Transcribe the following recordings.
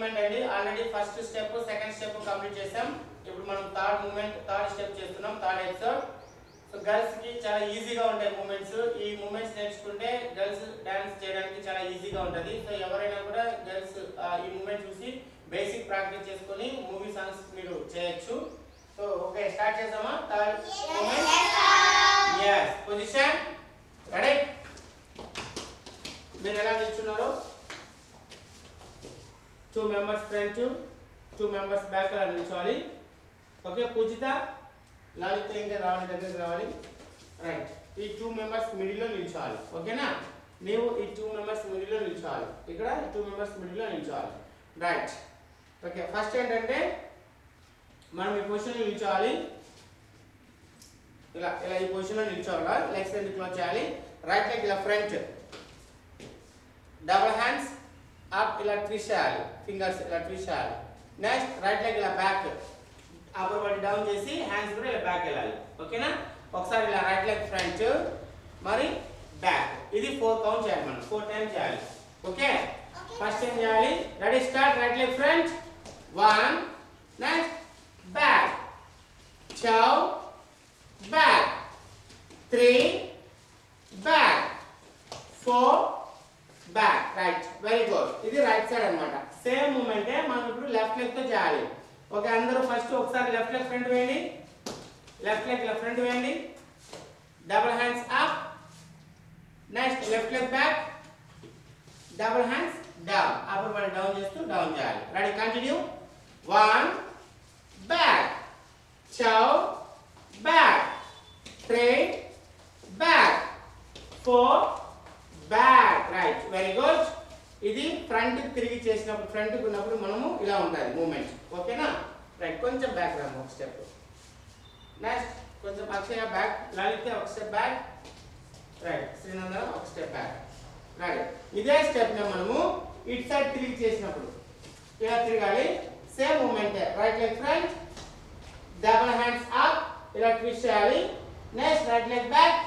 Moment అండి. Already first step second step complete చేసాం. ఇప్పుడు మనం థర్డ్ మూమెంట్ థర్డ్ స్టెప్ చేస్తున్నాం థర్డ్ ఎపిసోడ్. సో గర్ల్స్ కి చాలా ఈజీగా ఉంటాయి మూమెంట్స్. ఈ మూమెంట్స్ నేర్చుకుంటే గర్ల్స్ డాన్స్ చేయడానికి చాలా ఈజీగా ఉంటుంది. సో ఎవరైనా కూడా గర్ల్స్ ఈ మూమెంట్ చూసి బేసిక్ ప్రాక్టీస్ చేసుకొని మూవీ సాంగ్స్ మీరు చేయొచ్చు. సో ఓకే స్టార్ట్ చేద్దామా? Third movement. yes position ready. మీరు ఎలా నిల్చున్నారు? 2 members front 2 members back అలా నిల్చోవాలి. ఓకే పూజిత లలిత ఇంకా రావాలి దగ్గరికి రావాలి. రైట్ ఈ 2 members మిడిల్ లో నిల్చోవాలి. ఓకేనా? నీవు ఈ 2 members మిడిల్ లో నిల్చోవాలి. ఇక్కడ 2 members మిడిల్ లో నిల్చోవాలి. రైట్ ఓకే ఫస్ట్ ఏంటంటే మనం ఈ పొజిషన్ లో నిల్చోవాలి. ఇలా ఇలా ఈ పొజిషన్ లో నిల్చోవాలి. లెగ్స్ రెండు క్లోజ్ చేయాలి. రైట్ లెగ్ ఇలా ఫ్రంట్ డబుల్ హ్యాండ్స్ అప్ ఇలా ట్విస్ట్ చేయాలి. ఫింగర్స్ ఇలా ట్విస్ట్ చేయాలి. నెక్స్ట్ రైట్ లెగ్ ఇలా బ్యాక్ అప్పర్ బాడీ డౌన్ చేసి హ్యాండ్స్ కూడా ఇలా బ్యాక్ వెళ్ళాలి. ఓకేనా? ఒకసారి ఇలా రైట్ లెగ్ ఫ్రంట్ మరి బ్యాక్. ఇది 4 కౌంట్ చేయాలి. మనం 4 టైమ్స్ చేయాలి. ఓకే ఫస్ట్ ఏం చేయాలి? Ready start. Right leg front 1 next back 2 back 3 back 4 back. Right very good. ఇది రైట్ సైడ్ అన్నమాట. సేమ్ మూమెంటే మనం ఇప్పుడు లెఫ్ట్ లెగ్ తో చేయాలి. ఓకే అందరూ ఫస్ట్ ఒకసారి లెఫ్ట్ లెగ్ ఫ్రంట్ వేయండి. లెఫ్ట్ లెగ్ ఫ్రంట్ వేయండి. Double hands up. Next left leg back. Double hands down. Upper body down చేస్తూ డౌన్ చేయాలి. Ready continue. 1 back 2 back 3 back 4 back. Right very good. ఇది front తిరిగి చేసినప్పుడు front కు ఉన్నప్పుడు మనము ఇలా ఉంటుంది మూమెంట్. ఓకేనా? రైట్ కొంచెం బ్యాక్ రాము ఒక స్టెప్. నెక్స్ట్ కొంచెం అక్షయ బ్యాక్. లలిత ఒక స్టెప్ బ్యాక్. రైట్ శ్రీనందన ఒక స్టెప్ బ్యాక్. రైట్ ఇదే స్టెప్ ని మనము ఇటు సైడ్ తిరిగి చేసినప్పుడు ఇలా తిరగాలి. Same movement. Right leg front double hands up ఇలా ట్విస్ట్ చేయాలి. Next right leg back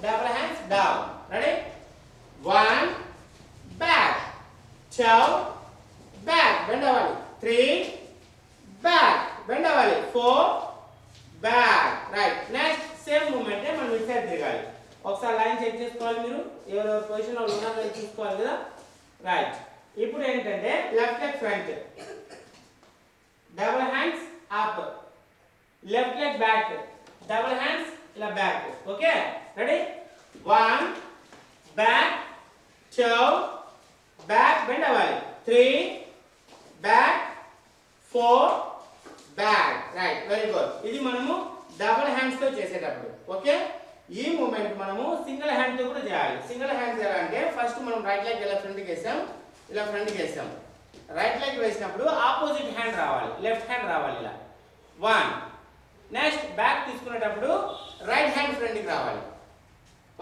double hands down. Ready 1 back 2 back bend అవ్వాలి. 3 బ్యాక్ బెండ్ అవ్వాలి. 4 back. Right next same movement మనం ఇటు సైడ్ తిరగాలి. ఒకసారి లైన్ చెక్ చేసుకోవాలి. మీరు ఎవరెవరి పొజిషన్ లో ఉన్నారో చూసుకోవాలి కదా. రైట్ ఇప్పుడు ఏంటంటే left leg front double hands up. Left leg back double hands ఇలా back. Okay ready 1 back 2 back bend అవ్వాలి. 3 back 4 back. Right very good. ఇది మనము డబుల్ హ్యాండ్స్ తో చేసేటప్పుడు. ఓకే ఈ మూమెంట్ మనము సింగిల్ హ్యాండ్ తో కూడా చేయాలి. సింగిల్ హ్యాండ్ చేయాలంటే ఫస్ట్ మనం రైట్ లెగ్ ఇలా ఫ్రంట్ కి వేసాం. ఇలా ఫ్రంట్ కి వేసాం. రైట్ లెగ్ వేసినప్పుడు ఆపోజిట్ హ్యాండ్ రావాలి. లెఫ్ట్ హ్యాండ్ రావాలి. ఇలా 1 నెక్స్ట్ బ్యాక్ తీసుకునేటప్పుడు రైట్ హ్యాండ్ ఫ్రంట్ కి రావాలి.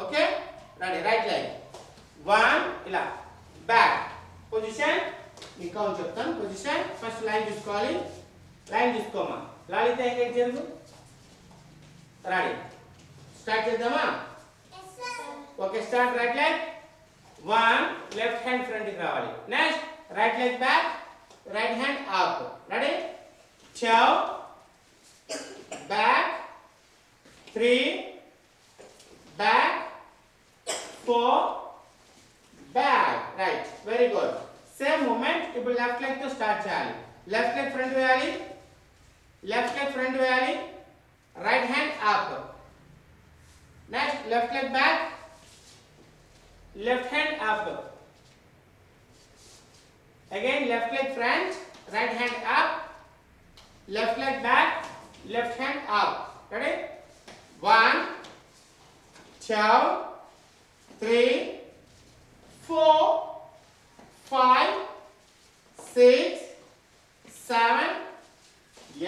ఓకే రెడీ రైట్ లెగ్ 1 ఇలా బ్యాక్ పొజిషన్. మీకు కౌంట్ చెప్తాను. పొజిషన్ ఫస్ట్ లైన్ తీసుకోవాలి. లైన్ తీసుకోమా. లలిత ఎంగేజ్ జరుగు. రెడీ స్టార్ట్ చేద్దామా? Okay start. Right leg 1 left hand front కి రావాలి. Next right leg back right hand up. Ready 2 back 3 back 4 back. Right very good. Same movement ఇప్పుడు left leg తో start చేయాలి. Left leg front వేయాలి. Left leg front వేయాలి. Right hand up. Next left leg back left hand up. Again left leg front right hand up. Left leg back left hand up. Ready 1 2 3 4 5 6 7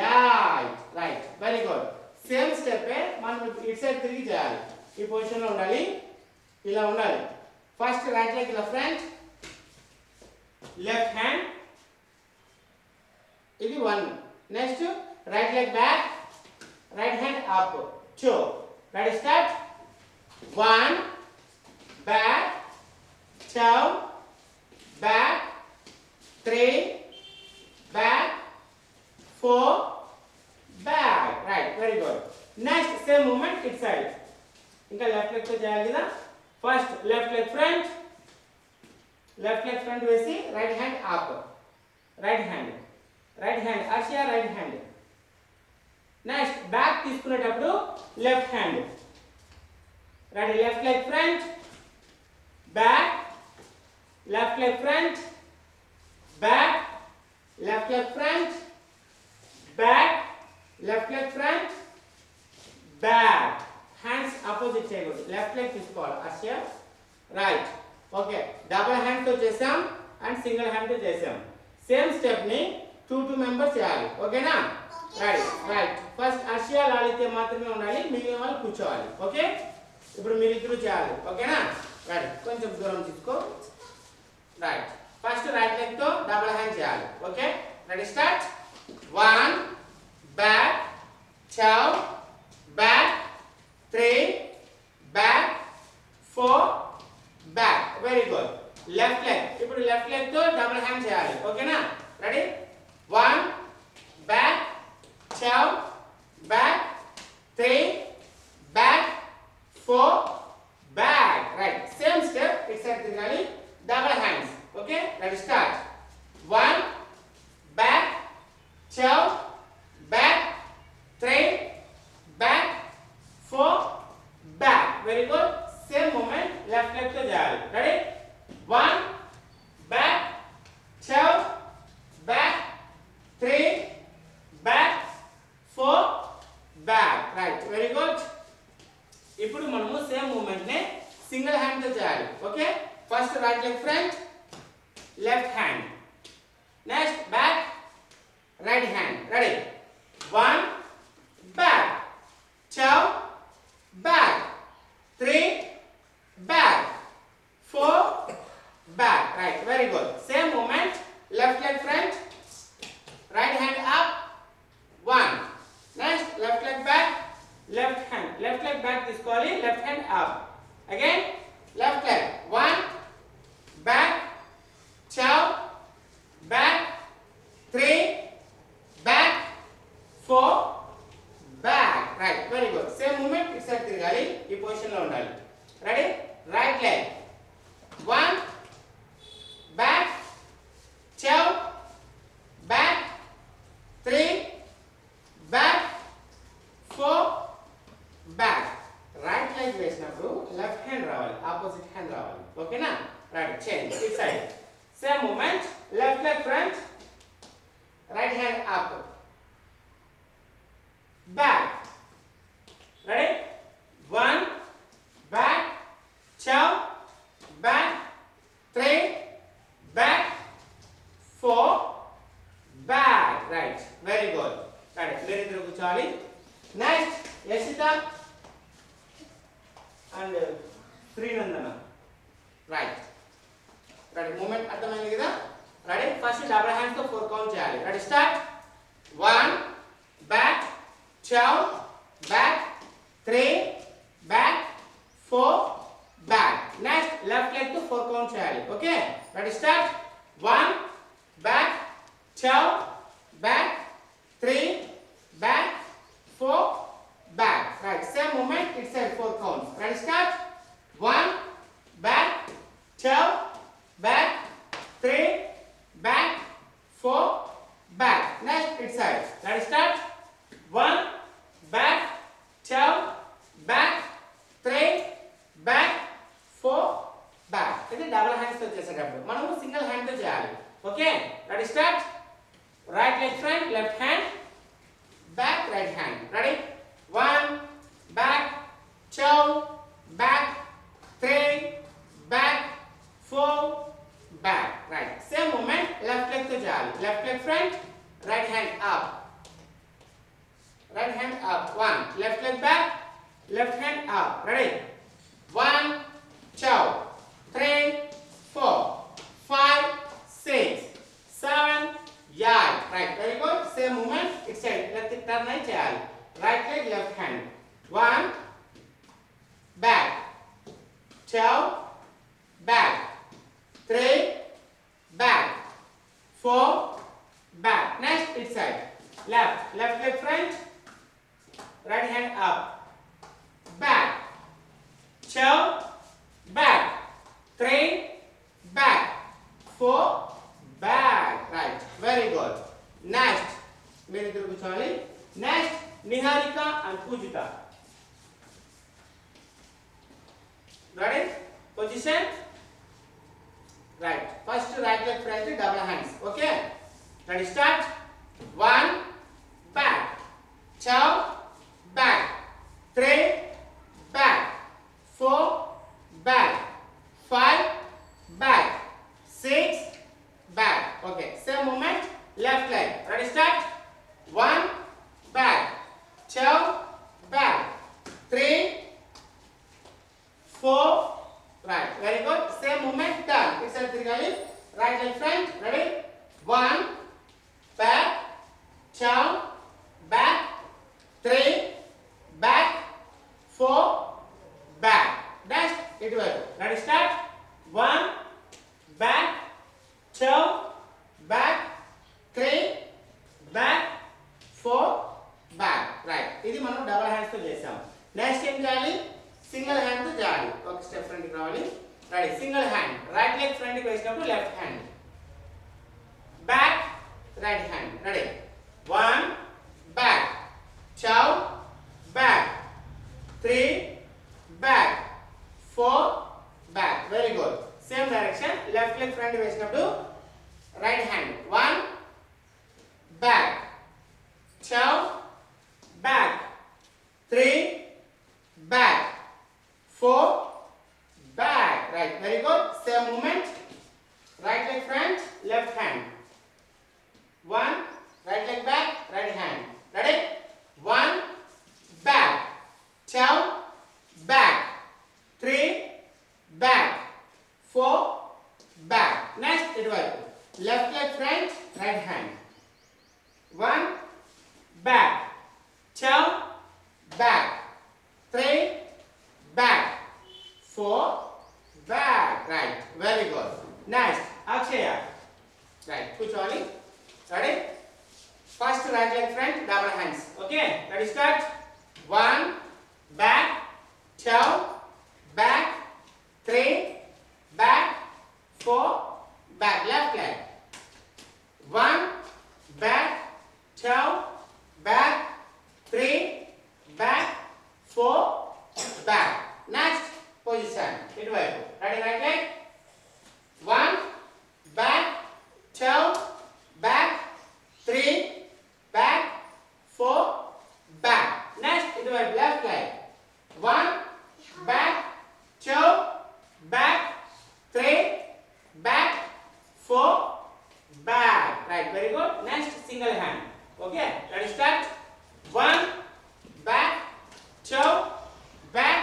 8. Right very good. Same step మనం ఇటు side తిరిగి చేయాలి. ఈ position లో ఉండాలి. ఇలా ఉండాలి. First right leg ఇలా ఫ్రంట్ లెఫ్ట్ హ్యాండ్ ఇది 1. Next right leg back right hand up 2. Ready start. 1 back 2 back 3 back, 4, back. Right, very good. Next, same movement each side. ఇంకా left leg తో చేయాలి కదా. First left leg front వేసి right hand up, right hand Asya, right hand. Next, back తీసుకునేటప్పుడు left hand. Ready, left leg front, back, left leg front, back, left leg front, back, left leg front, back. Hands opposite చేయకూడదు. left leg తీసుకోవాలి Asya, right. Okay, double hand తో చేసాం and single hand తో చేసాం. Same step ని 2 members చేయాలి. ఓకేనా? Right. First Asya, లాలితే మాత్రమే ఉండాలి, మిగిలిన వాళ్ళు కూర్చోవాలి. ఓకే, ఇప్పుడు మీరిద్దరూ చేయాలి. ఓకేనా? రైట్, కొంచెం దూరం తీసుకో. రైట్, ఫస్ట్ రైట్ లెగ్ తో డబుల్ హ్యాండ్ చేయాలి. Okay, ready, start. 1 back, 2 back, 3 back, 4 back. Very good. Left leg, ఇప్పుడు లెఫ్ట్ లెగ్ తో డబుల్ హ్యాండ్ చేయాలి. ఓకేనా? Ready, 1 back, 2 back, 3 back, 4 back. Right, same step ఇట్ సైడ్ తిరగాలి, double hands. Okay, ready, start. 1 back, 2 back, 3 back, 4 back. Very good. Same movement left leg తో చేయాలి. Ready, 1 back, 2 back, 3 back, 4 back. Right, very good. ఇప్పుడు మనము same moment ని single hand తో చేయాలి. Okay, first right leg front, left hand. Next back, right hand. Ready, 1 back, 2 back, 3 back, 4 back. Right, very good. Same movement, left leg front, right hand up, 1. Next, left leg back, left leg back తీసుకోవాలి, left hand up. Again, left leg, 1 back, 2 back, 3 back, 4 back. Right, very good. Same movement ఇటు side తిరగాలి, ఈ position లో ఉండాలి. Ready, right leg, 1 back, 2 back, 3 back, 4 back. Right leg వేసినప్పుడు left hand రావాలి, opposite hand రావాలి. ఓకేనా? Right, change it side. Same movement, left leg front, right hand up, back. Ready, 1 back, 2 back, 3 back, 4 back. Right, very good. Right, మీరిద్దరు కూర్చోవాలి. Next Yashita and Srinandana. Right, ready, movement అర్థమైంది కదా? Ready, first double hands తో 4 count చేయాలి. Ready, start. 1 back, 2 back, 3 back, 4 back. Next, left leg to 4 count చేయాలి. Okay, ready, start. 1 back, 2 back, 3 back, 4 back. Right, same movement, it's a 4 count. Ready, start. 1 back, 2 back, 3 back, 4 back. Next, it's side. Ready, start. 1 back, 2 back, 3 back, 4 back. ఇది double hands తో చేసేటప్పుడు మనము single hand తో చేయాలి. Okay, ready, start. Right leg front, left hand, back, right hand. Ready, 1 back, 2 back, 3 back, 4 back. Right, same movement left leg తో చేయాలి. Left leg front, right hand up, right hand up. 1, left leg back, left hand up. Ready, 1 2 3 4 5 6 7 8. Right, very good. Same movement, it's side. Left turn అయి చేయాలి. Right leg, left hand. 1 back, 2 back, 3 back, 4 back. left leg front, right hand up, back, 2, back, 3, back, 4, back. Right, very good. Next, mere idaru kuchali. Next, Niharika and Pujita. Ready? Position. Right. First right leg front, double hands. Okay. Ready? Start. 1, back, 2, back, 3, back, 4, back, 5, back, 6, back. Okay. Same movement. Left leg. Ready? Start. 1, back, 2, back, 3, 4. Right. Very good. Same movement. Done. It's a triangle. Right leg front. Ready? 1, back, 2, back, 3, back, 4, back. Dash. It will. Ready? Start. 1, back, 2, back, 3, back, 4, back. Right. ఇది మనం double hands తో చేసాం. Next ఏం చేయాలి? Single hand తో చేయాలి. ఒక step front కి రావాలి. Ready? Single hand. Right leg front కి వేసినప్పుడు left hand. Back, right hand. Ready? 1, back, 2, back, 3, back, 4, back. Very good. Same direction. Left leg front వేసినప్పుడు right hand. 1, back, 2, back, 3, back, 4, back. Right. Very good. Same movement. Right leg front, left hand. 1, right leg back, right hand. Ready? 1, back, 2, back, 3, back, 4, back. Next, it will. Left leg front, right hand. 1, back, 2, back, 3, back, 4, back. Right. Very good. Next, Akshaya. Right. Kuchali. Ready? First right leg front, double hands. Okay. Ready? Start. 1, back, 2, back, 3, back, 4, back. Left leg. 1, back, 2, back, 3, back, 4, back. Next position. It will. Ready? Right leg. 1, back, 2, back, 3, back, 4, back. Next, it will left leg. 1, back, 2, back, 3, back, 4, back. Right, very good. Next, single hand. Okay, ready? Start. 1, back, 2, back,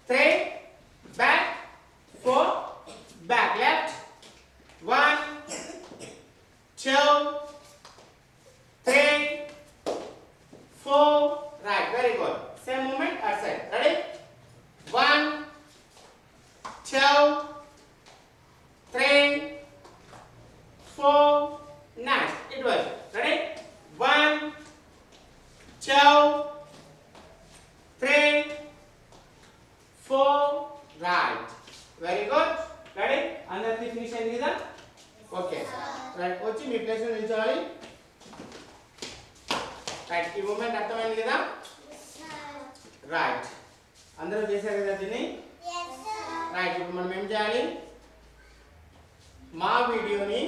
3, back, 4, back. Left. 1, 2, 3, 4. Right, very good. Same movement outside. Ready? 1, 2, 3, 4. Next, it will. Ready? 1, 2, 3, 4. Right. Very good. Ready? అందరికీ finish అయింది కదా? Okay. Right. వచ్చి మీ place లో నిల్చోవాలి. Right. ఈ moment అర్థమైంది కదా? Right. అందరూ చేశారు కదా దీన్ని? రైట్. ఇప్పుడు మనం ఏం చేయాలి? మా వీడియోని